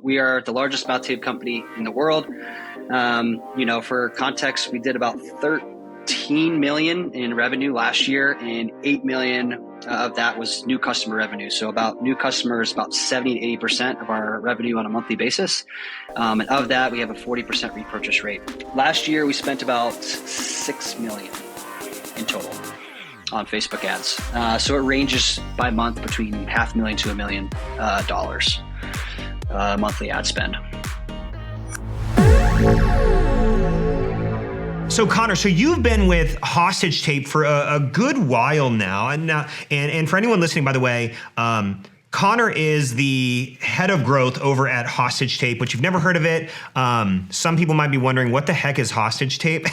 we are the largest mouth tape company in the world. For context, we did about 13 million in revenue last year, and 8 million of that was new customer revenue. So about new customers, about 70 to 80% of our revenue on a monthly basis. And of that, we have a 40% repurchase rate. Last year, we spent about 6 million in total on Facebook ads. So it ranges by month between $500,000 to $1 million monthly ad spend. So Connor, you've been with Hostage Tape for a good while now, and for anyone listening, by the way, Connor is the head of growth over at Hostage Tape, which you've never heard of it. Some people might be wondering, what the heck is Hostage Tape?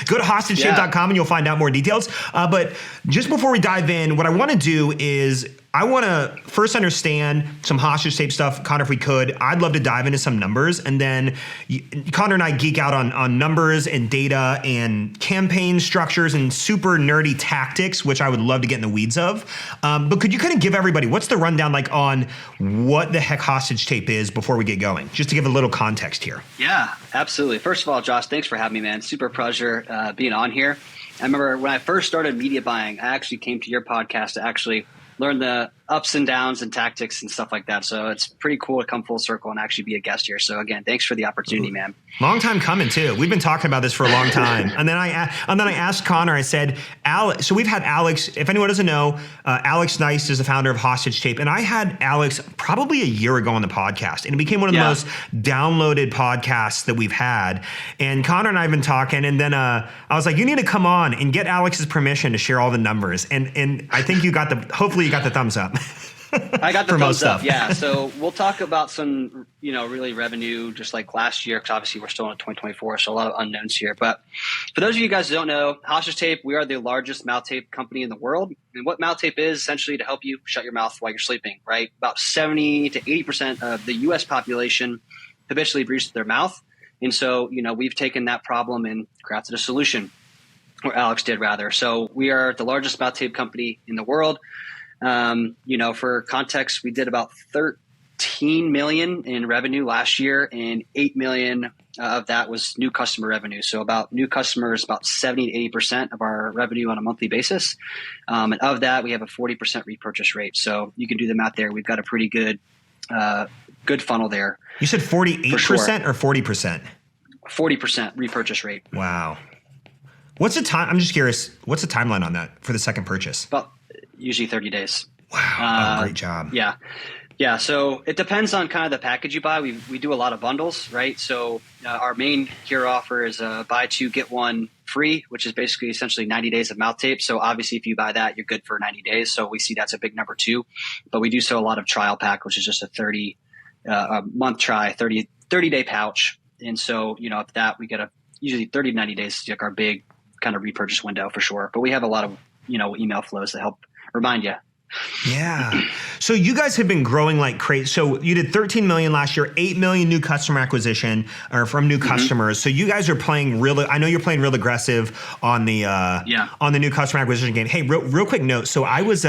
Go to hostagetape.com and you'll find out more details. But just before we dive in, what I want to do is I want to first understand some Hostage Tape stuff. Connor, if we could, I'd love to dive into some numbers. And then Connor and I geek out on numbers and data and campaign structures and super nerdy tactics, which I would love to get in the weeds of. But could you kind of give everybody, what's the rundown like on what the heck Hostage Tape is before we get going? Just to give a little context here. Yeah, absolutely. First of all, Josh, thanks for having me, man. Super pleasure being on here. I remember when I first started media buying, I actually came to your podcast to actually learn the ups and downs and tactics and stuff like that. So it's pretty cool to come full circle and actually be a guest here. So again, thanks for the opportunity, man. Long time coming too. We've been talking about this for a long time. And then I asked Connor, I said, Alex, so we've had Alex, if anyone doesn't know, Alex Nice is the founder of Hostage Tape. And I had Alex probably a year ago on the podcast, and it became one of the most downloaded podcasts that we've had. And Connor and I have been talking, and then I was like, you need to come on and get Alex's permission to share all the numbers. And I think hopefully you got the thumbs up. I got the thumbs up. Yeah. So we'll talk about some, really revenue just like last year, because obviously we're still in 2024. So a lot of unknowns here. But for those of you guys who don't know, Hostage Tape, we are the largest mouth tape company in the world. And what mouth tape is essentially to help you shut your mouth while you're sleeping, right? About 70 to 80% of the US population habitually breathes their mouth. And so, we've taken that problem and crafted a solution, or Alex did rather. So we are the largest mouth tape company in the world. For context, we did about 13 million in revenue last year, and 8 million of that was new customer revenue. So about new customers, about 70 to 80% of our revenue on a monthly basis. And of that, we have a 40% repurchase rate. So you can do the math there. We've got a pretty good funnel there. You said 48% or 40%? 40% repurchase rate. Wow. What's the time? I'm just curious. What's the timeline on that for the second purchase? About usually 30 days. Wow. Great job. Yeah. Yeah. So it depends on kind of the package you buy. We do a lot of bundles, right? So our main hero offer is buy two, get one free, which is basically essentially 90 days of mouth tape. So obviously if you buy that, you're good for 90 days. So we see that's a big number two, but we do sell a lot of trial pack, which is just a month try, 30 day pouch. And so, if that, we get usually 30 to 90 days is like our big kind of repurchase window for sure. But we have a lot of, email flows that help remind you. Yeah. So you guys have been growing like crazy. So you did 13 million last year, 8 million new customer acquisition or from new customers. So you guys are playing I know you're playing real aggressive on the new customer acquisition game. Hey, real quick note. So I was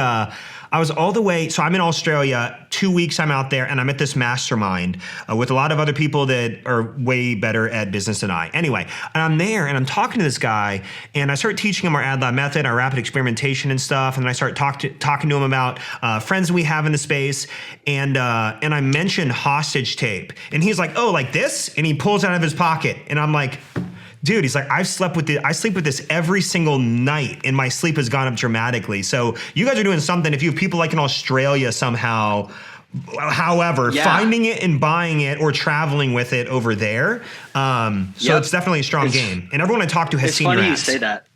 all the way, so I'm in Australia, 2 weeks I'm out there, and I'm at this mastermind with a lot of other people that are way better at business than I. Anyway, and I'm there and I'm talking to this guy, and I start teaching him our ad lab method, our rapid experimentation and stuff, and then I start talking to him about friends we have in the space, and I mention Hostage Tape, and he's like, oh, like this? And he pulls it out of his pocket, and I'm like, dude, he's like, I sleep with this every single night, and my sleep has gone up dramatically. So you guys are doing something. If you have people like in Australia somehow, however, finding it and buying it or traveling with it over there. So it's definitely a strong game. And everyone I talk to has seen your ads. It's funny you say that.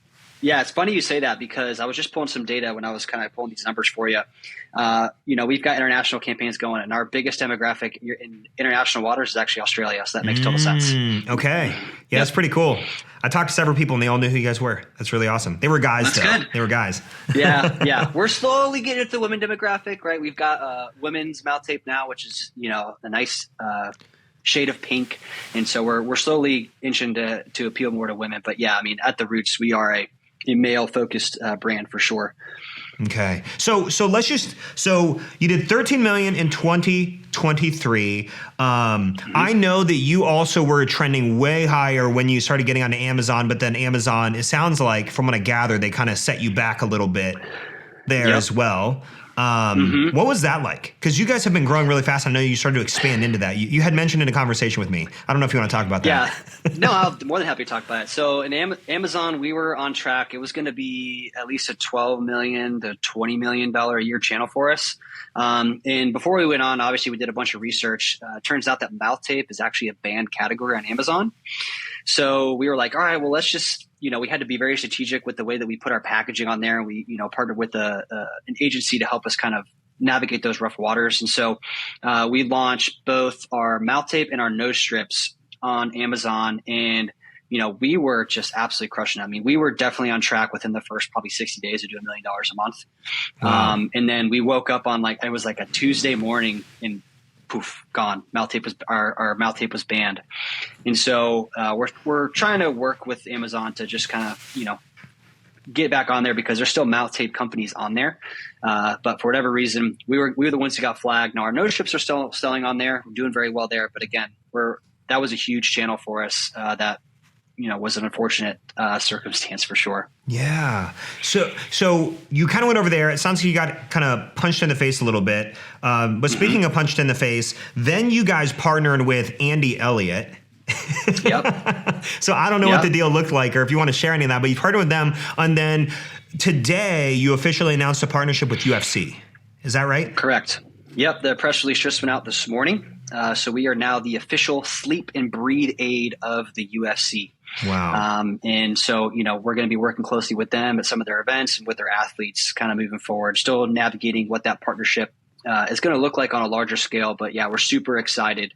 Yeah, it's funny you say that because I was just pulling some data when I was kind of pulling these numbers for you. We've got international campaigns going, and our biggest demographic in international waters is actually Australia. So that makes total sense. Okay. Yeah, that's pretty cool. I talked to several people, and they all knew who you guys were. That's really awesome. They were guys, though. Good. They were guys. Yeah. We're slowly getting into the women demographic, right? We've got women's mouth tape now, which is, a nice shade of pink. And so we're slowly inching to appeal more to women. But yeah, I mean, at the roots, we are a male-focused brand for sure. Okay. So you did 13 million in 2023. I know that you also were trending way higher when you started getting onto Amazon, but then Amazon, it sounds like from what I gather, they kind of set you back a little bit there as well. What was that like? Because you guys have been growing really fast. I know you started to expand into that. You had mentioned in a conversation with me. I don't know if you want to talk about that. Yeah, no, I'm more than happy to talk about it. So in Amazon, we were on track. It was going to be at least a $12 million to $20 million a year channel for us. And before we went on, obviously we did a bunch of research. Turns out that mouth tape is actually a banned category on Amazon. So we were like, all right, well, let's just, we had to be very strategic with the way that we put our packaging on there. And we, partnered with an agency to help us kind of navigate those rough waters. And so we launched both our mouth tape and our nose strips on Amazon. And, we were just absolutely crushing it. I mean, we were definitely on track within the first probably 60 days to do $1 million a month. Wow. And then we woke up on it was like a Tuesday morning and poof, gone. Our mouth tape was banned. And so we're trying to work with Amazon to just kind of, get back on there because there's still mouth tape companies on there. But for whatever reason, we were the ones who got flagged. Now our nose strips are still selling on there. We're doing very well there. But again, that was a huge channel for us that, was an unfortunate circumstance for sure. Yeah. So you kind of went over there. It sounds like you got kind of punched in the face a little bit. But speaking of punched in the face, then you guys partnered with Elliot. Yep. So I don't know what the deal looked like or if you want to share any of that, but you partnered with them. And then today you officially announced a partnership with UFC. Is that right? Correct. Yep. The press release just went out this morning. So we are now the official sleep and breathe aid of the UFC. Wow. And so, we're going to be working closely with them at some of their events and with their athletes kind of moving forward, still navigating what that partnership is going to look like on a larger scale. But yeah, we're super excited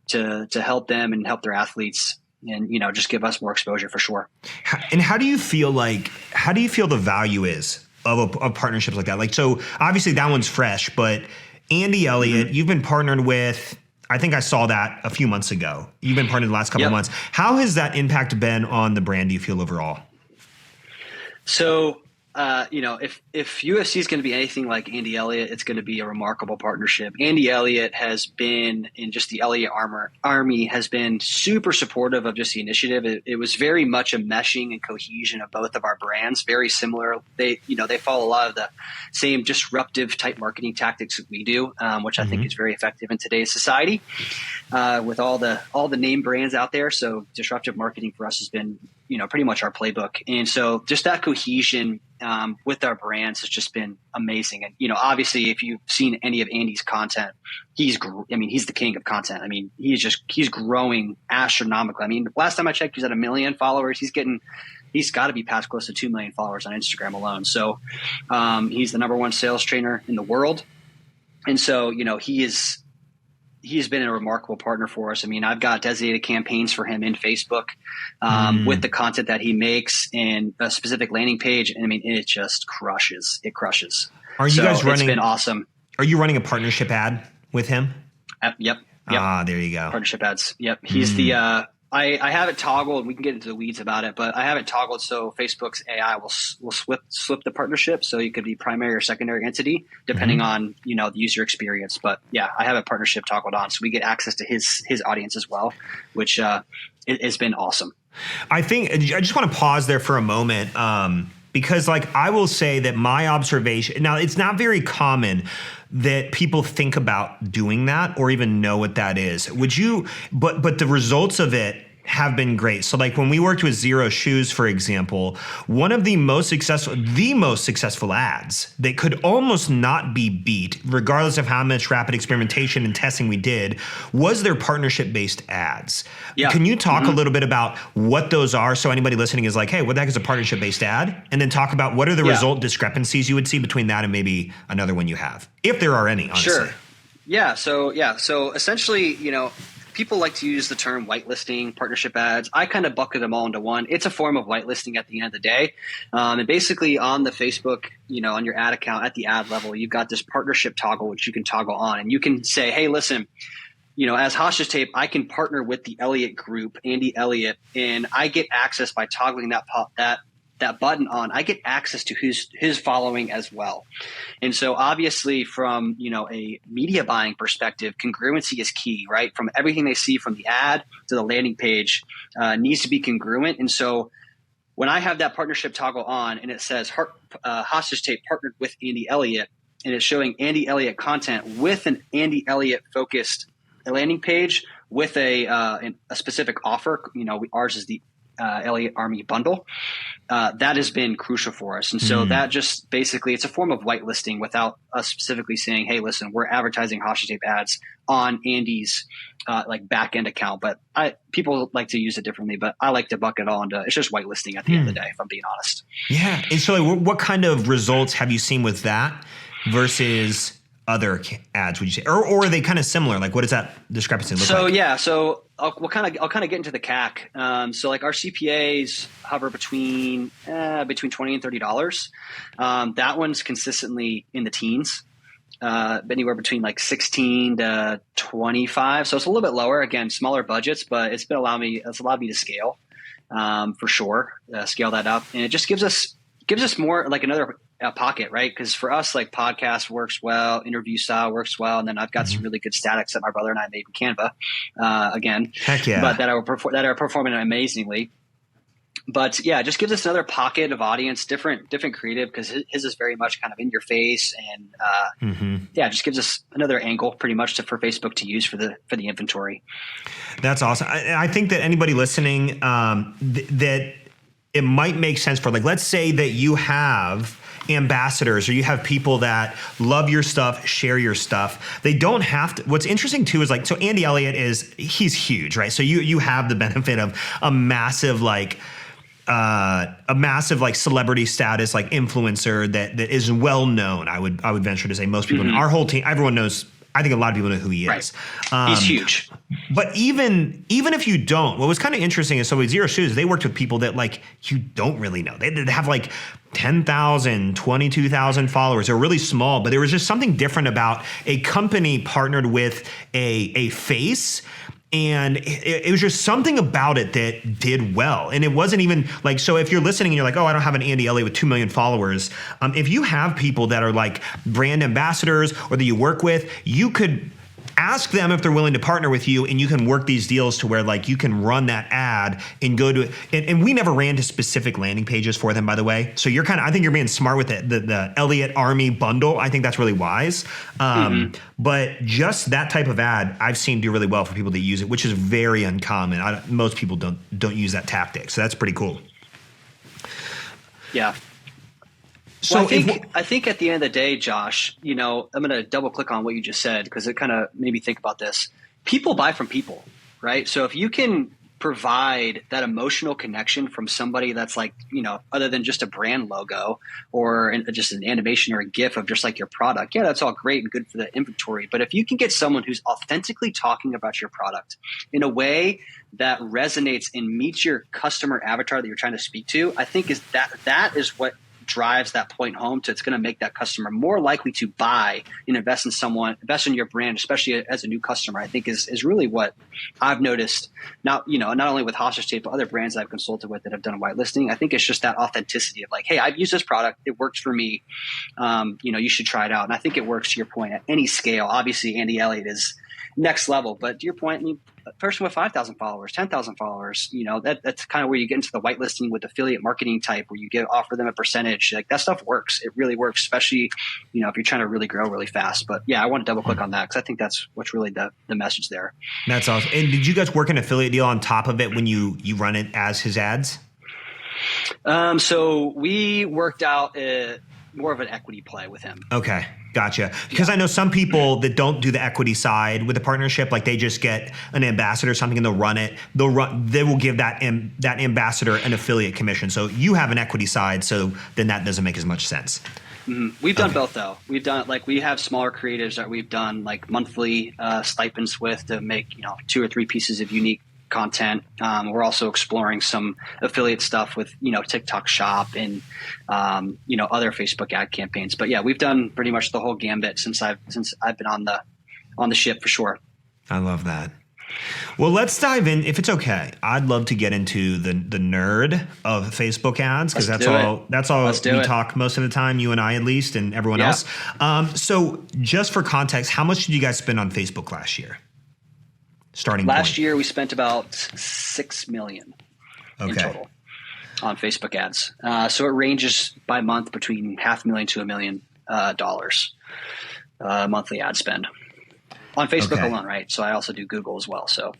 to help them and help their athletes and, just give us more exposure for sure. And how do you feel the value is of partnerships like that? Like, so obviously that one's fresh, but Elliot, you've been partnered with, I think I saw that a few months ago. You've been partnered the last couple of months. How has that impact been on the brand, do you feel, overall? So, if UFC is going to be anything like Elliot, it's going to be a remarkable partnership. Elliot has been, in just the Elliot Army, has been super supportive of just the initiative. It was very much a meshing and cohesion of both of our brands, very similar. They follow a lot of the same disruptive type marketing tactics that we do, which I think is very effective in today's society with all the name brands out there. So disruptive marketing for us has been, pretty much our playbook. And so just that cohesion with our brands has just been amazing. And, obviously if you've seen any of Andy's content, he's the king of content. I mean, he's growing astronomically. I mean, last time I checked, he's at 1 million followers. He's got to be past close to 2 million followers on Instagram alone. So he's the #1 sales trainer in the world. And so, he's been a remarkable partner for us. I mean, I've got designated campaigns for him in Facebook with the content that he makes and a specific landing page. And I mean, it just crushes. It crushes. Are you guys running? It's been awesome. Are you running a partnership ad with him? Yep. Ah, there you go. Partnership ads. Yep. He's the I have it toggled, and we can get into the weeds about it, but I have it toggled so Facebook's AI will flip the partnership, so you could be primary or secondary entity depending on the user experience. But yeah, I have a partnership toggled on, so we get access to his audience as well, which it has been awesome. I just want to pause there for a moment. Because I will say that my observation, now it's not very common that people think about doing that or even know what that is. But the results of it have been great. So when we worked with Zero Shoes, for example, one of the most successful ads that could almost not be beat, regardless of how much rapid experimentation and testing we did, was their partnership-based ads. Yeah. Can you talk a little bit about what those are so anybody listening is like, hey, what the heck is a partnership-based ad? And then talk about what are the result discrepancies you would see between that and maybe another one you have, if there are any, honestly. Sure. Yeah. So essentially, people like to use the term whitelisting, partnership ads. I kind of bucket them all into one. It's a form of whitelisting at the end of the day. And basically on the Facebook, on your ad account at the ad level, you've got this partnership toggle, which you can toggle on. And you can say, hey, listen, as Hostage Tape, I can partner with the Elliot group, Elliot, and I get access by toggling that that button on, I get access to his following as well. And so obviously from, a media buying perspective, congruency is key, right? From everything they see from the ad to the landing page needs to be congruent. And so when I have that partnership toggle on and it says Hostage Tape partnered with Andy Elliot, and it's showing Andy Elliot content with an Andy Elliot focused landing page with a specific offer, ours is the Elliot Army bundle, that has been crucial for us. And so that just basically, it's a form of whitelisting without us specifically saying, hey, listen, we're advertising Hostage Tape ads on Andy's back end account. But people like to use it differently, but I like to bucket it all into, it's just whitelisting at the end of the day, if I'm being honest. Yeah. And so what kind of results have you seen with that versus other ads, would you say, or are they kind of similar? Like, what does that discrepancy look like? So I'll kind of get into the CAC. So like our CPAs hover between $20 and $30. That one's consistently in the teens, anywhere between like 16 to 25. So it's a little bit lower. Again, smaller budgets, but it's allowed me to scale for sure. Scale that up, and it just gives us more like another pocket, right? Because for us, like podcast works well, interview style works well, and then I've got some really good statics that my brother and I made in Canva, again. Heck yeah! But that are performing amazingly. But yeah, it just gives us another pocket of audience, different creative, because his is very much kind of in your face, and it just gives us another angle, pretty much, for Facebook to use for the inventory. That's awesome. I think that anybody listening, that it might make sense for, like, let's say that you have ambassadors or you have people that love your stuff, share your stuff. They don't have to. What's interesting too is, like, so Andy Elliot he's huge, right? So you have the benefit of a massive celebrity status, like influencer that is well known. I would venture to say most people, our whole team, everyone knows. I think a lot of people know who he is. Right. He's huge. But even if you don't, what was kind of interesting is, so with Zero Shoes, they worked with people that, like, you don't really know. They have like 10,000, 22,000 followers. They're really small, but there was just something different about a company partnered with a face. And it was just something about it that did well. And it wasn't even like, so if you're listening and you're like, oh, I don't have an Andy Elliot with 2 million followers. If you have people that are like brand ambassadors or that you work with, you could ask them if they're willing to partner with you, and you can work these deals to where, like, you can run that ad and go to it. And we never ran to specific landing pages for them, by the way. So I think you're being smart with it. The Elliot Army bundle, I think that's really wise. But just that type of ad I've seen do really well for people that use it, which is very uncommon. Most people don't use that tactic. So that's pretty cool. Yeah. So well, I think at the end of the day, Josh, I'm going to double click on what you just said, because it kind of made me think about this. People buy from people, right? So if you can provide that emotional connection from somebody that's like, other than just a brand logo or just an animation or a GIF of just like your product, yeah, that's all great and good for the inventory. But if you can get someone who's authentically talking about your product in a way that resonates and meets your customer avatar that you're trying to speak to, I think that is what drives that point home to, it's going to make that customer more likely to buy and invest in your brand, especially as a new customer. I think is really what I've noticed now, not only with Hostage Tape, but other brands that I've consulted with that have done whitelisting. I think it's just that authenticity of like, hey, I've used this product. It works for me. You should try it out. And I think it works, to your point, at any scale. Obviously, Andy Elliott is next level, but to your point, a person with 5,000 followers, 10,000 followers, that's kind of where you get into the whitelisting with affiliate marketing type, where you offer them a percentage. Like, that stuff works. It really works, especially, if you're trying to really grow really fast. But yeah, I want to double click on that, because I think that's what's really the message there. That's awesome. And did you guys work an affiliate deal on top of it when you run it as his ads? So we worked out more of an equity play with him. Okay. Gotcha. Because I know some people that don't do the equity side with a partnership, like they just get an ambassador or something and they'll run it. They will give that ambassador an affiliate commission. So you have an equity side, so then that doesn't make as much sense. We've done both, though. We've done, like, we have smaller creatives that we've done like monthly stipends with to make 2 or 3 pieces of unique content. We're also exploring some affiliate stuff with, TikTok Shop and, other Facebook ad campaigns. But yeah, we've done pretty much the whole gambit since I've been on the ship, for sure. I love that. Well, let's dive in, if it's okay. I'd love to get into the nerd of Facebook ads, because that's all we talk most of the time, you and I at least, and everyone else. So just for context, how much did you guys spend on Facebook last year? Last year, we spent about $6 million in total on Facebook ads. So it ranges by month between $500,000 to $1 million monthly ad spend. On Facebook alone, right? So I also do Google as well. So,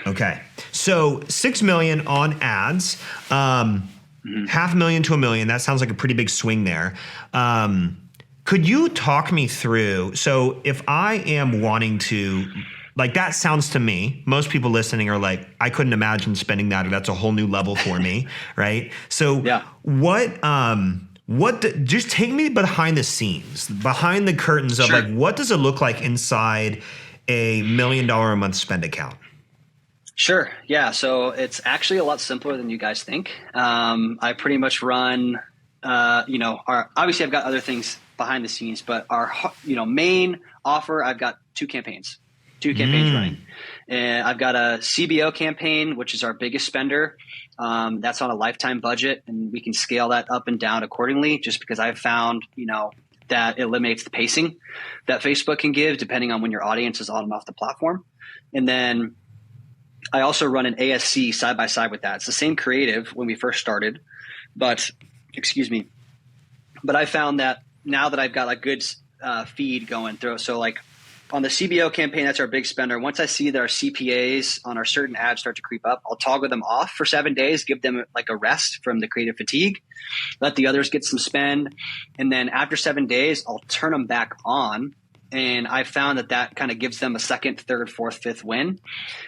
okay. So $6 million on ads, $500,000 to $1 million. That sounds like a pretty big swing there. Could you talk me through? So if I am wanting to, like, that sounds to me, most people listening are like, I couldn't imagine spending that, or that's a whole new level for me, right? So just take me behind the scenes, behind the curtains of like, what does it look like inside a $1 million a month spend account? Sure. Yeah. So it's actually a lot simpler than you guys think. I pretty much run, obviously I've got other things behind the scenes, but our, main offer, I've got two campaigns running. And I've got a CBO campaign, which is our biggest spender. That's on a lifetime budget, and we can scale that up and down accordingly, just because I've found, that it eliminates the pacing that Facebook can give depending on when your audience is on and off the platform. And then I also run an ASC side by side with that. It's the same creative when we first started, but I found that now that I've got a good feed going through, so like on the CBO campaign, that's our big spender. Once I see that our CPAs on our certain ads start to creep up, I'll toggle them off for 7 days, give them like a rest from the creative fatigue, let the others get some spend. And then after 7 days, I'll turn them back on. And I found that kind of gives them a second, third, fourth, fifth wind,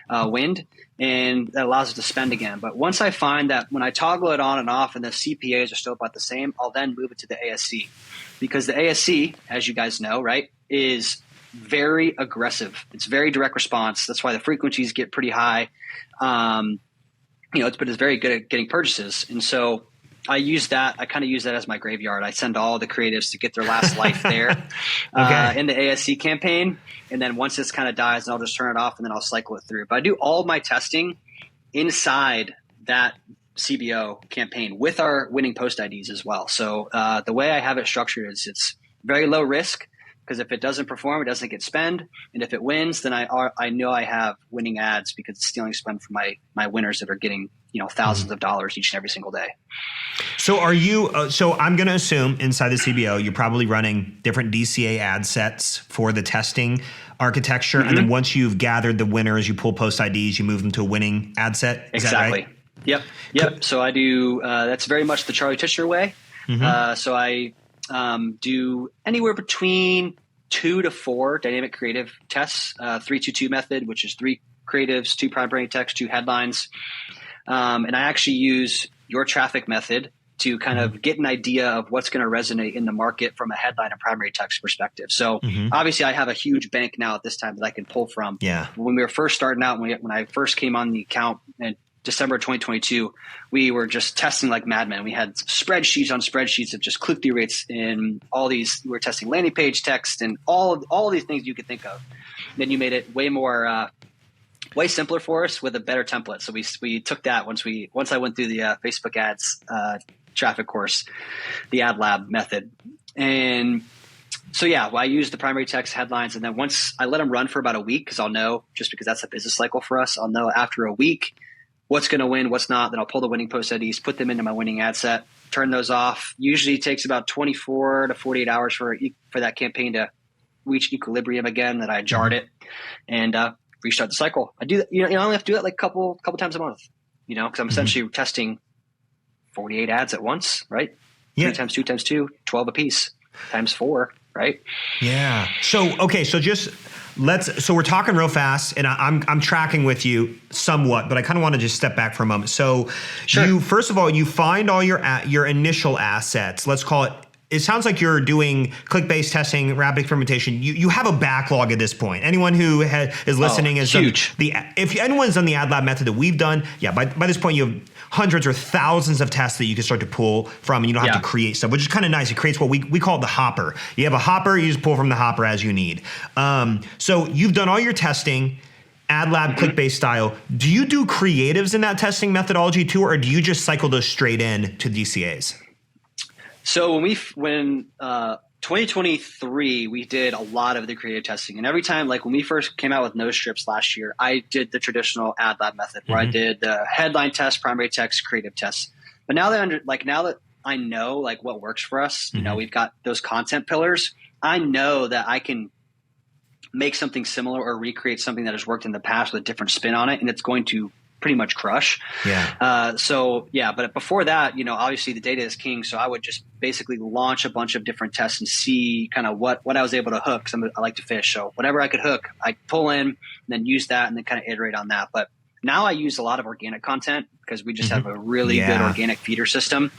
and that allows us to spend again. But once I find that when I toggle it on and off and the CPAs are still about the same, I'll then move it to the ASC, because the ASC, as you guys know, right, is very aggressive. It's very direct response. That's why the frequencies get pretty high. But it's very good at getting purchases. And so I kind of use that as my graveyard. I send all the creatives to get their last life there in the ASC campaign. And then once this kind of dies, I'll just turn it off and then I'll cycle it through. But I do all of my testing inside that CBO campaign with our winning post IDs as well. So the way I have it structured is it's very low risk, because if it doesn't perform, it doesn't get spend. And if it wins, then I know I have winning ads, because it's stealing spend from my winners that are getting thousands of dollars each and every single day. So are you? So I'm going to assume inside the CBO, you're probably running different DCA ad sets for the testing architecture, and then once you've gathered the winners, you pull post IDs, you move them to a winning ad set. Is exactly. That right? Yep. So I do. That's very much the Charlie Tishner way. So I do anywhere between 2 to 4 dynamic creative tests, 3-2-2 method, which is 3 creatives, 2 primary text, 2 headlines. And I actually use your traffic method to kind of get an idea of what's going to resonate in the market from a headline and primary text perspective. So obviously I have a huge bank now at this time that I can pull from. Yeah. When we were first starting out, when I first came on the account in December 2022, we were just testing like madmen. We had spreadsheets on spreadsheets of just click-through rates and all these. We were testing landing page text and all these things you could think of. Then you made it way simpler for us with a better template. So we took that once I went through the Facebook ads traffic course, the ad lab method. And so I use the primary text headlines, and then once I let them run for about a week, because I'll know, just because that's a business cycle for us, I'll know after a week what's going to win, what's not. Then I'll pull the winning post IDs, put them into my winning ad set, turn those off. Usually it takes about 24 to 48 hours for that campaign to reach equilibrium again, that I jarred it and restart the cycle. I do that. I only have to do that like a couple times a month, because I'm essentially testing 48 ads at once, right? Yeah. 3 times 2 times 2, 12 a piece, times 4, right? Yeah. So we're talking real fast, and I'm tracking with you somewhat, but I kind of want to just step back for a moment. So you, first of all, you find all your initial assets. Let's call it. It sounds like you're doing click-based testing, rapid experimentation. You have a backlog at this point. Anyone who is listening is huge. If anyone's done the ad lab method that we've done, by this point you have hundreds or thousands of tests that you can start to pull from, and you don't have to create stuff, which is kind of nice. It creates what we call it the hopper. You have a hopper, you just pull from the hopper as you need. So you've done all your testing. ad lab, click-based style. Do you do creatives in that testing methodology too, or do you just cycle those straight in to DCAs? So when 2023, we did a lot of the creative testing. And every time, like when we first came out with no strips last year, I did the traditional ad lab method where I did the headline test, primary text, creative tests. But now that I know like what works for us, you know, we've got those content pillars. I know that I can make something similar or recreate something that has worked in the past with a different spin on it, and it's going to pretty much crush. But before that, you know, obviously the data is king. So I would just basically launch a bunch of different tests and see kind of what I was able to hook. Cause I like to fish. So whatever I could hook, I pull in and then use that and then kind of iterate on that. But now I use a lot of organic content because we just have a really good organic feeder system.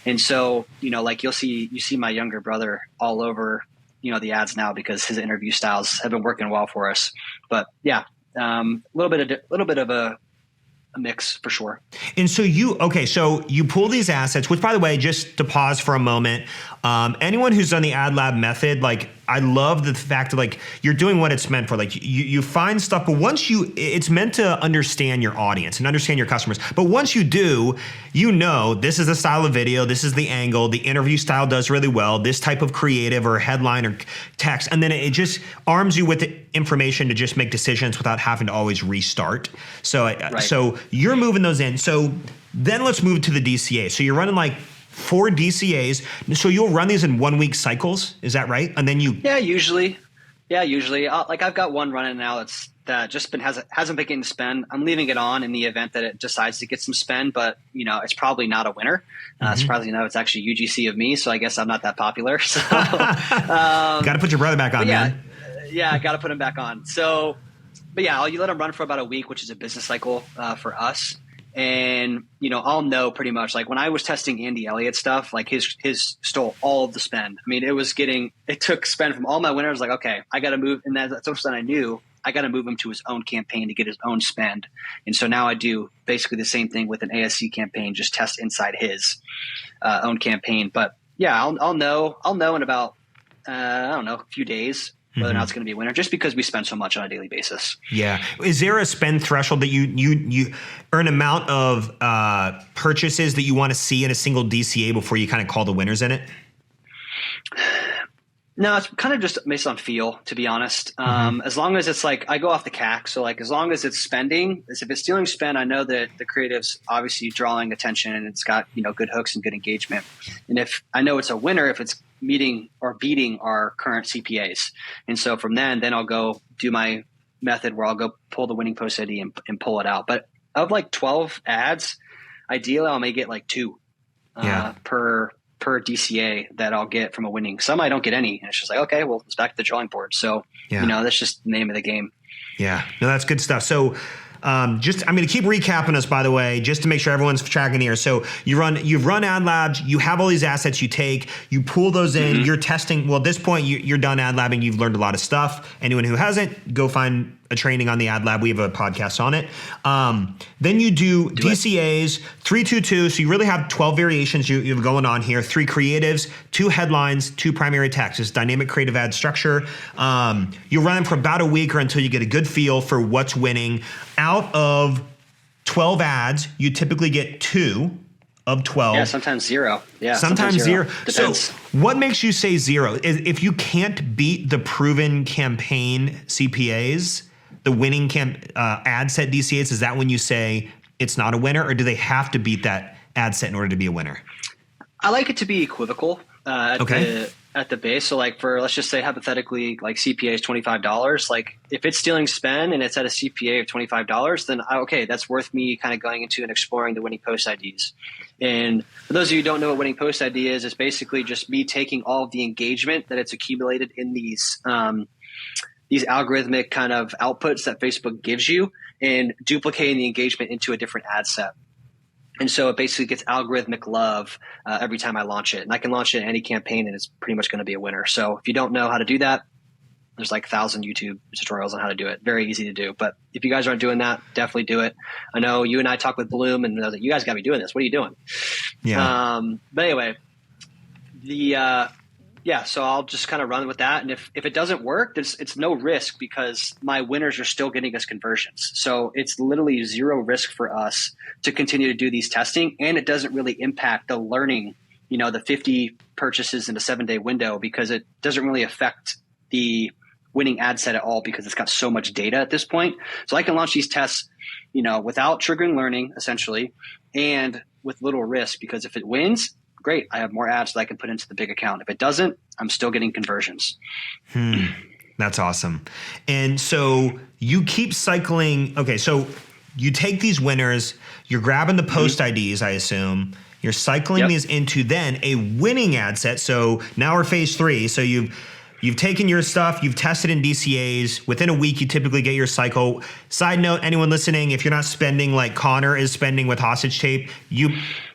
And so, you know, like you see my younger brother all over, you know, the ads now because his interview styles have been working well for us. But yeah, a little bit of a mix for sure. And so you pull these assets, which by the way, just to pause for a moment, anyone who's done the ad lab method, like I love the fact that like you're doing what it's meant for. Like you find stuff, but it's meant to understand your audience and understand your customers. But once you do, you know, this is the style of video, this is the angle, the interview style does really well, this type of creative or headline or text. And then it just arms you with the information to just make decisions without having to always restart. So, so you're moving those in. So then let's move to the DCA. So you're running like 4 DCAs. So you'll run these in 1 week cycles. Is that right? And then usually. I've got one running now that just hasn't been getting spend. I'm leaving it on in the event that it decides to get some spend, but you know, it's probably not a winner. Surprisingly enough, it's actually UGC of me. So I guess I'm not that popular. So, got to put your brother back on, man. Yeah, I got to put him back on. So, but yeah, you let him run for about a week, which is a business cycle for us. And, you know, I'll know pretty much like when I was testing Andy Elliot stuff, like his stole all of the spend. I mean, it took spend from all my winners. Like, okay, I got to move. And that's something I knew. I got to move him to his own campaign to get his own spend. And so now I do basically the same thing with an ASC campaign, just test inside his own campaign. But yeah, I'll know in about, a few days whether or not it's going to be a winner, just because we spend so much on a daily basis. Yeah. Is there a spend threshold that you earn amount of purchases that you want to see in a single DCA before you kind of call the winners in it? No, it's kind of just based on feel, to be honest. As long as it's like, I go off the CAC. So like, as long as it's spending, if it's stealing spend, I know that the creative's obviously drawing attention and it's got, you know, good hooks and good engagement. And if I know it's a winner, if it's meeting or beating our current CPAs. And so from then I'll go do my method where I'll go pull the winning post ID and pull it out. But of like 12 ads, ideally I may get like 2 per DCA that I'll get from a winning. Some I don't get any. And it's just like, okay, well, it's back to the drawing board. So, you know, that's just the name of the game. Yeah, no, that's good stuff. So I'm going to keep recapping us, by the way, just to make sure everyone's tracking here. So you've run ad labs, you have all these assets you take, you pull those in, you're testing. Well, at this point, you're done ad labbing. You've learned a lot of stuff. Anyone who hasn't, go find a training on the ad lab. We have a podcast on it. Then you do DCAs, 3-2-2. So you really have 12 variations you have going on here. 3 creatives, 2 headlines, 2 primary texts. It's dynamic creative ad structure. You run them for about a week or until you get a good feel for what's winning. Out of 12 ads, you typically get 2 of 12. Yeah, sometimes 0. Yeah, sometimes 0. Depends. So what makes you say 0? If you can't beat the proven campaign CPAs, the winning ad set DCAs, is that when you say it's not a winner, or do they have to beat that ad set in order to be a winner? I like it to be equivocal at the base. So like let's just say hypothetically, like CPA is $25. Like if it's stealing spend and it's at a CPA of $25, then that's worth me kind of going into and exploring the winning post IDs. And for those of you who don't know what winning post ID is, it's basically just me taking all of the engagement that it's accumulated in these algorithmic kind of outputs that Facebook gives you and duplicating the engagement into a different ad set. And so it basically gets algorithmic love every time I launch it. And I can launch it in any campaign and it's pretty much going to be a winner. So if you don't know how to do that, there's like 1,000 YouTube tutorials on how to do it. Very easy to do. But if you guys aren't doing that, definitely do it. I know you and I talked with Bloom and I was like, you guys got to be doing this. What are you doing? Yeah. But anyway, Yeah, so I'll just kind of run with that. And if it doesn't work, it's no risk because my winners are still getting us conversions. So it's literally zero risk for us to continue to do these testing. And it doesn't really impact the learning, the 50 purchases in a 7-day window, because it doesn't really affect the winning ad set at all because it's got so much data at this point. So I can launch these tests, without triggering learning essentially, and with little risk, because if it wins, great, I have more ads that I can put into the big account. If it doesn't, I'm still getting conversions. That's awesome. And so you keep cycling. Okay, so you take these winners, you're grabbing the post IDs, I assume. You're cycling these into then a winning ad set. So now we're phase 3. So you've taken your stuff, you've tested in DCAs. Within a week, you typically get your cycle. Side note, anyone listening, if you're not spending like Connor is spending with Hostage Tape,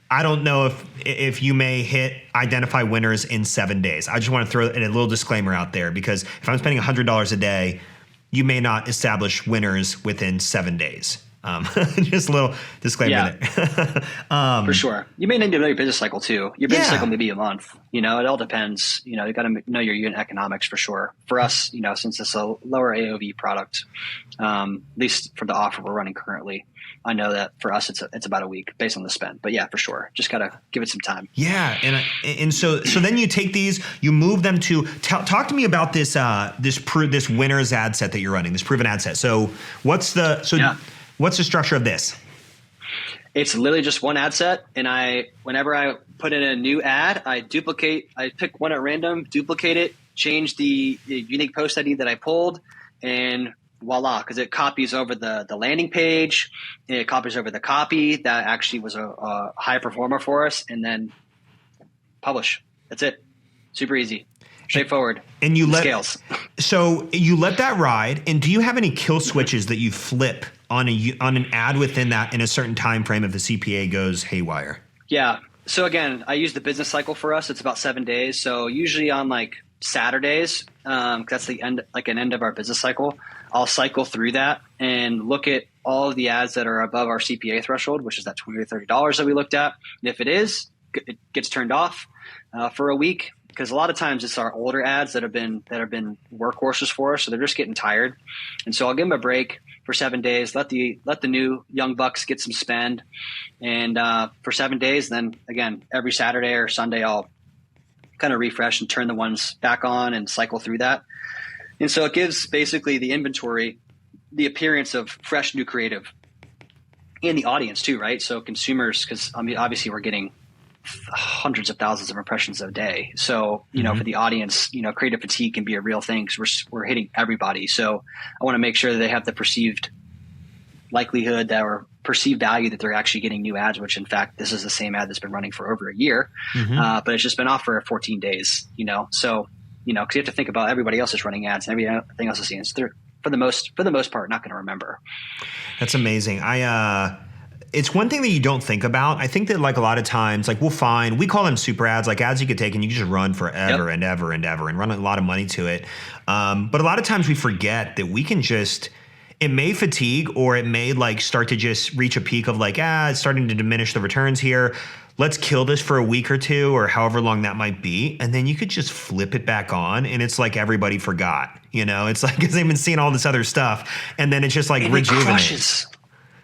I don't know if you may identify winners in 7 days. I just want to throw in a little disclaimer out there, because if I'm spending $100 a day, you may not establish winners within 7 days. Just a little disclaimer there. For sure. You may need to know your business cycle too. Your business cycle may be a month. It all depends. You got to know your unit economics for sure. For us, since it's a lower AOV product, at least for the offer we're running currently, I know that for us it's about a week based on the spend. But yeah, for sure, just gotta give it some time. Yeah, and so then you take these, you move them to talk to me about this winners ad set that you're running, this proven ad set. So what's the structure of this? It's literally just one ad set, and whenever I put in a new ad, I pick one at random, duplicate it, change the unique post ID that I pulled, and voila, because it copies over the landing page, it copies over the copy that actually was a high performer for us, and then publish. That's it. Super easy, straightforward. And scales. So you let that ride. And do you have any kill switches that you flip on an ad within that in a certain time frame if the CPA goes haywire? Yeah. So again, I use the business cycle for us. It's about 7 days. So usually on like Saturdays, that's the end, like an end of our business cycle, I'll cycle through that and look at all of the ads that are above our CPA threshold, which is that $20 or $30 that we looked at. And if it is, it gets turned off for a week, because a lot of times it's our older ads that have been workhorses for us, so they're just getting tired. And so I'll give them a break for 7 days, let the new young bucks get some spend, and for 7 days, then again every Saturday or Sunday I'll kind of refresh and turn the ones back on and cycle through that. And so it gives basically the inventory the appearance of fresh new creative, and the audience too, right? So consumers, because obviously we're getting hundreds of thousands of impressions a day. So, for the audience, creative fatigue can be a real thing because we're hitting everybody. So I want to make sure that they have the perceived likelihood or perceived value that they're actually getting new ads, which in fact, this is the same ad that's been running for over a year, but it's just been off for 14 days, So, because you have to think about everybody else is running ads and everything else is seeing. So they're, for the most part, not going to remember. That's amazing. It's one thing that you don't think about. I think that like a lot of times, like we call them super ads, like ads you could take and you can just run forever and ever and ever and run a lot of money to it. But a lot of times we forget that we can it may fatigue, or it may like start to just reach a peak of like, it's starting to diminish the returns here. Let's kill this for a week or two or however long that might be. And then you could just flip it back on and it's like everybody forgot, it's like, because they've been seeing all this other stuff. And then it's just like rejuvenates.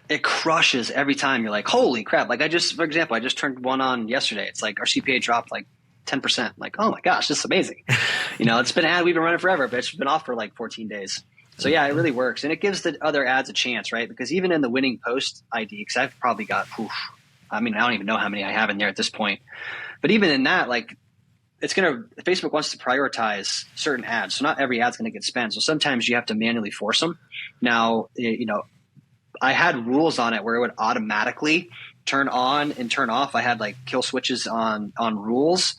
It crushes every time. You're like, holy crap. Like for example, I just turned one on yesterday. It's like our CPA dropped like 10%. Like, oh my gosh, this is amazing. It's been an ad we've been running forever, but it's been off for like 14 days. So yeah, it really works. And it gives the other ads a chance, right? Because even in the winning post ID, because I've probably got, I don't even know how many I have in there at this point. But even in that, like Facebook wants to prioritize certain ads. So not every ad's going to get spent. So sometimes you have to manually force them. Now, I had rules on it where it would automatically turn on and turn off. I had like kill switches on rules.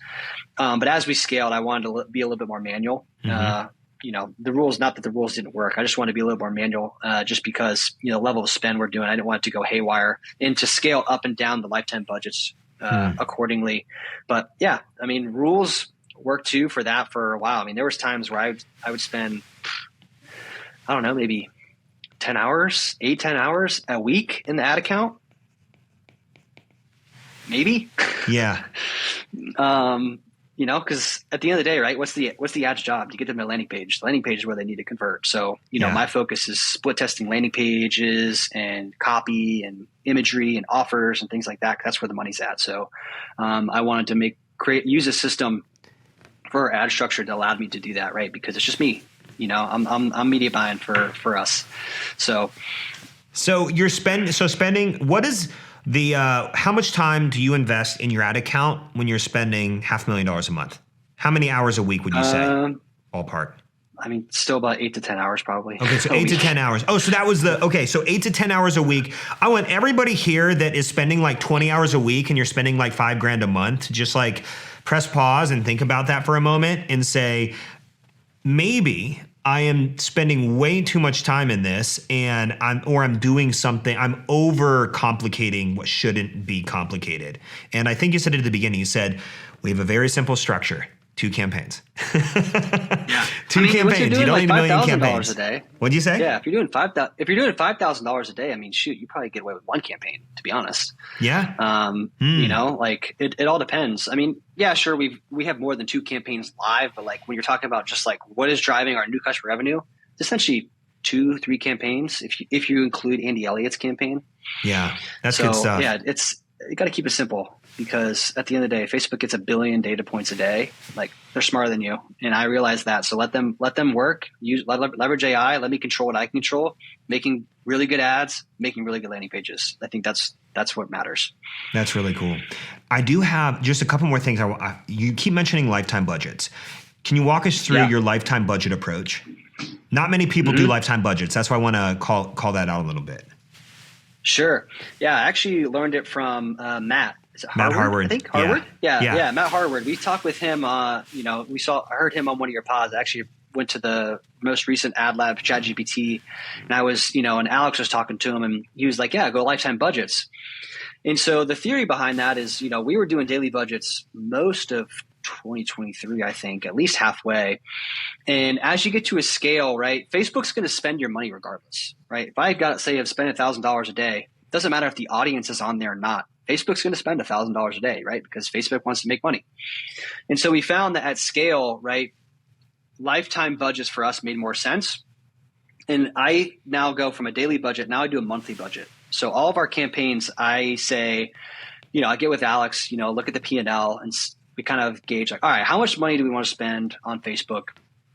But as we scaled, I wanted to be a little bit more manual. The rules, not that the rules didn't work. I just wanted to be a little more manual, just because, the level of spend we're doing, I didn't want it to go haywire, and to scale up and down the lifetime budgets accordingly. But yeah, rules work too for that for a while. There was times where I would spend, I don't know, maybe 10 hours a week in the ad account. Maybe. Yeah. because at the end of the day, right, what's the ad's job? To get them to a landing page. The landing page is where they need to convert. So, my focus is split testing landing pages and copy and imagery and offers and things like that. That's where the money's at. So, I wanted to use a system for our ad structure that allowed me to do that, right? Because it's just me. I'm media buying for us. So you're spending. What is the how much time do you invest in your ad account when you're spending $500,000 a month? How many hours a week would you say? Ballpark. I mean, still about 8 to 10 hours probably. Okay, so 8 to 10 hours. Oh, so that was so 8 to 10 hours a week. I want everybody here that is spending like 20 hours a week and you're spending like $5,000 a month to just like press pause and think about that for a moment and say, maybe I am spending way too much time in this and I'm doing something, I'm over complicating what shouldn't be complicated. And I think you said it at the beginning, you said, we have a very simple structure, 2 campaigns. Yeah. Two campaigns. You don't need a million campaigns. $5,000 a day. What'd you say? Yeah. If you're doing $5,000 a day, I mean, shoot, you probably get away with 1 campaign, to be honest. Yeah. Like it all depends. I mean, yeah, sure. We have more than 2 campaigns live, but like when you're talking about just like what is driving our new customer revenue, it's essentially 2-3 campaigns. If you include Andy Elliott's campaign. Yeah. That's good stuff. Yeah. You got to keep it simple because at the end of the day, Facebook gets 1 billion data points a day. Like they're smarter than you. And I realize that. So let them work, leverage AI, let me control what I can control, making really good ads, making really good landing pages. I think that's what matters. That's really cool. I do have just a couple more things. You keep mentioning lifetime budgets. Can you walk us through your lifetime budget approach? Not many people do lifetime budgets. That's why I want to call that out a little bit. Sure. Yeah, I actually learned it from Matt. Is it Harward? Matt Harward. I think Harward. Yeah. Matt Harward. We talked with him. I heard him on one of your pods. I actually went to the most recent Ad Lab ChatGPT, and I was, and Alex was talking to him, and he was like, "Yeah, go lifetime budgets." And so the theory behind that is, we were doing daily budgets most of 2023, I think, at least halfway. And as you get to a scale, right, Facebook's going to spend your money regardless, right? If I've got, say, I've spent $1,000 a day, it doesn't matter if the audience is on there or not. Facebook's going to spend $1,000 a day, right? Because Facebook wants to make money. And so we found that at scale, right, lifetime budgets for us made more sense. And I now go from a daily budget, now I do a monthly budget. So all of our campaigns, I say, I get with Alex, look at the P&L and we kind of gauge like, all right, how much money do we want to spend on Facebook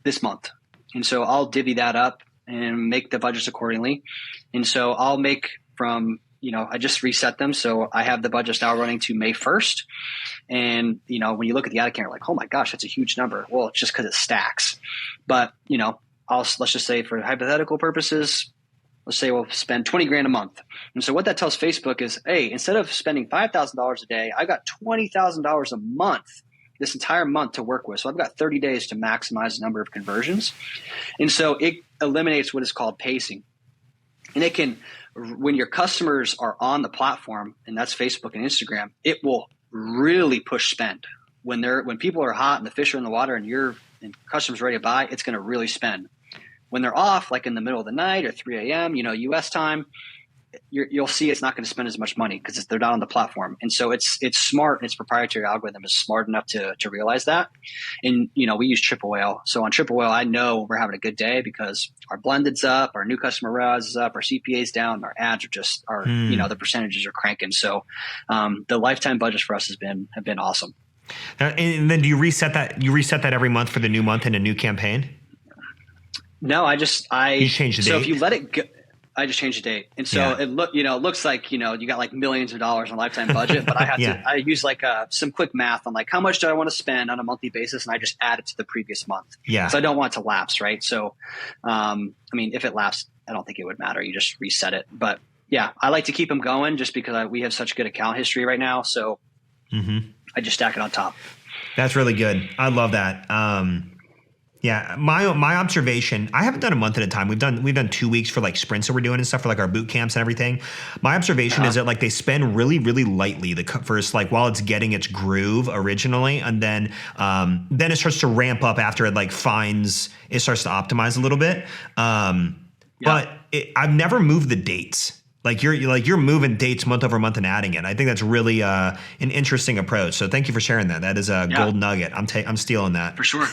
this month? And so I'll divvy that up and make the budgets accordingly. And so I'll make from, I just reset them. So I have the budgets now running to May 1st. And, when you look at the ad account, you're like, oh my gosh, that's a huge number. Well, it's just because it stacks. But, let's just say for hypothetical purposes, let's say we'll spend $20,000 a month. And so what that tells Facebook is, hey, instead of spending $5,000 a day, I got $20,000 a month, this entire month to work with. So I've got 30 days to maximize the number of conversions. And so it eliminates what is called pacing. And it can, when your customers are on the platform, and that's Facebook and Instagram, it will really push spend. When people are hot and the fish are in the water and customers ready to buy, it's going to really spend. When they're off, like in the middle of the night or 3 a.m., US time, you'll see it's not going to spend as much money because they're not on the platform. And so it's smart, and its proprietary algorithm is smart enough to realize that. And, we use Triple Whale. So on Triple Whale, I know we're having a good day because our blended's up, our new customer ROAS is up, our CPA's down, our ads are the percentages are cranking. So the lifetime budgets for us have been awesome. And then do you reset that? You reset that every month for the new month in a new campaign? No, you change the date. So if you let it go, I just changed the date. And so it looks like, you got like millions of dollars on lifetime budget, but I have I use like some quick math on like, how much do I want to spend on a monthly basis? And I just add it to the previous month. Yeah. So I don't want it to lapse. Right. So, if it lapsed, I don't think it would matter. You just reset it. But yeah, I like to keep them going just because we have such good account history right now. So I just stack it on top. That's really good. I love that. Yeah, my observation, I haven't done a month at a time. We've done 2 weeks for like sprints that we're doing and stuff for like our boot camps and everything. My observation is that like they spend really, really lightly the first, like while it's getting its groove originally, and then it starts to ramp up after it like it starts to optimize a little bit. But I've never moved the dates. Like you're moving dates month over month and adding it. I think that's really an interesting approach. So thank you for sharing that. That is a gold nugget. I'm stealing that for sure.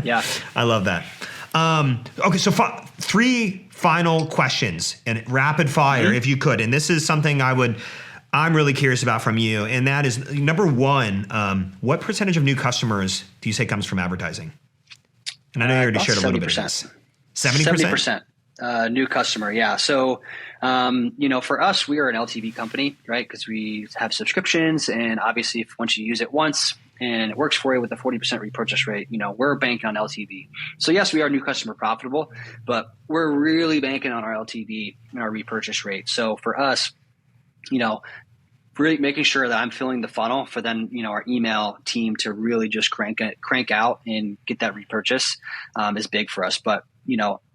Yeah, I love that. Okay, so 3 final questions and rapid fire, if you could. And this is something I'm really curious about from you. And that is number 1. What percentage of new customers do you say comes from advertising? And I know you already shared a little bit of this. 70%. New customer. Yeah. So, for us, we are an LTV company, right? Because we have subscriptions, and obviously once you use it once and it works for you with a 40% repurchase rate, we're banking on LTV. So yes, we are new customer profitable, but we're really banking on our LTV and our repurchase rate. So for us, really making sure that I'm filling the funnel for then, our email team to really just crank out and get that repurchase is big for us. But,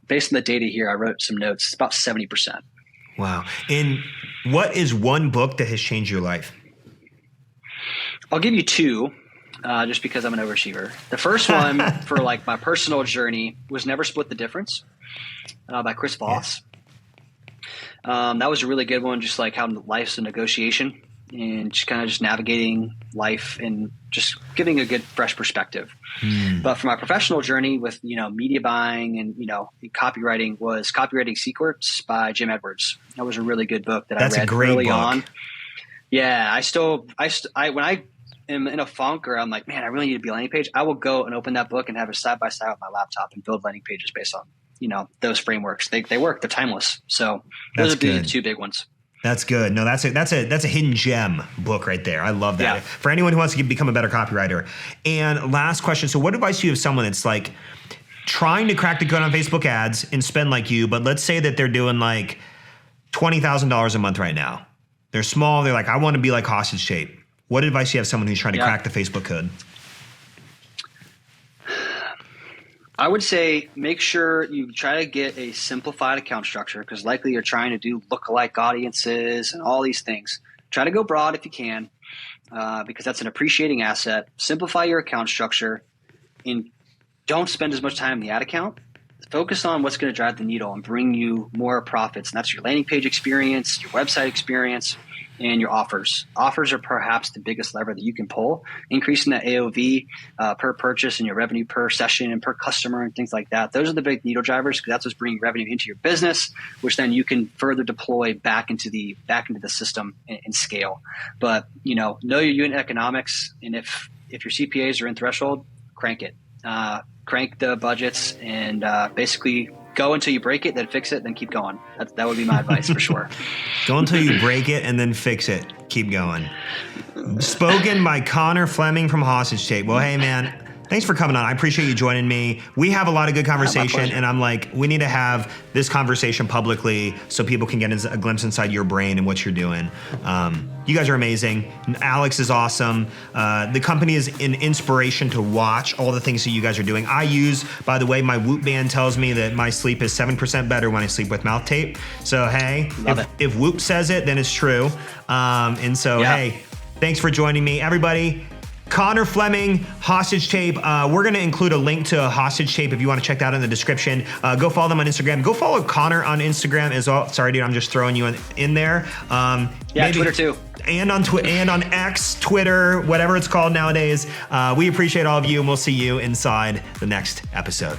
based on the data here, I wrote some notes. It's about 70%. Wow. And what is one book that has changed your life? I'll give you 2, just because I'm an overachiever. The first one for my personal journey was Never Split the Difference by Chris Voss. Yeah. That was a really good one, just like how life's a negotiation and just kind of just navigating life and just giving a good fresh perspective. But for my professional journey with, media buying and, copywriting was Copywriting Secrets by Jim Edwards. That was a really good book that I read early on. Yeah. When I am in a funk or I'm like, man, I really need to be a landing page, I will go and open that book and have it side by side with my laptop and build landing pages based on, those frameworks. They work, they're timeless. So those are the 2 big ones. That's good. No, that's a hidden gem book right there. I love that. Yeah. For anyone who wants to become a better copywriter. And last question. So what advice do you have someone that's like trying to crack the code on Facebook ads and spend like you, but let's say that they're doing like $20,000 a month right now. They're small. They're like, I want to be like Hostage Tape. What advice do you have someone who's trying to crack the Facebook code? I would say make sure you try to get a simplified account structure, because likely you're trying to do lookalike audiences and all these things. Try to go broad if you can, because that's an appreciating asset. Simplify your account structure and don't spend as much time in the ad account. Focus on what's going to drive the needle and bring you more profits. And that's your landing page experience, your website experience, and your offers. Offers are perhaps the biggest lever that you can pull, increasing that AOV per purchase and your revenue per session and per customer and things like that. Those are the big needle drivers, because that's what's bringing revenue into your business, which then you can further deploy back into the system and scale. But know your unit economics, and if your CPAs are in threshold, crank it. Crank the budgets and basically go until you break it, then fix it, then keep going. That would be my advice for sure. Go until you break it and then fix it. Keep going. Spoken by Connor Fleming from Hostage Tape. Well, hey, man, thanks for coming on. I appreciate you joining me. We have a lot of good conversation, and I'm like, we need to have this conversation publicly so people can get a glimpse inside your brain and what you're doing. You guys are amazing. Alex is awesome. The company is an inspiration to watch all the things that you guys are doing. I use, by the way, my Whoop band tells me that my sleep is 7% better when I sleep with mouth tape. So, hey, if Whoop says it, then it's true. Hey, thanks for joining me. Everybody, Connor Fleming, Hostage Tape. We're going to include a link to Hostage Tape if you want to check that out in the description. Go follow them on Instagram. Go follow Connor on Instagram as well. Sorry, dude, I'm just throwing you in there. Twitter too. And on X, Twitter, whatever it's called nowadays. We appreciate all of you, and we'll see you inside the next episode.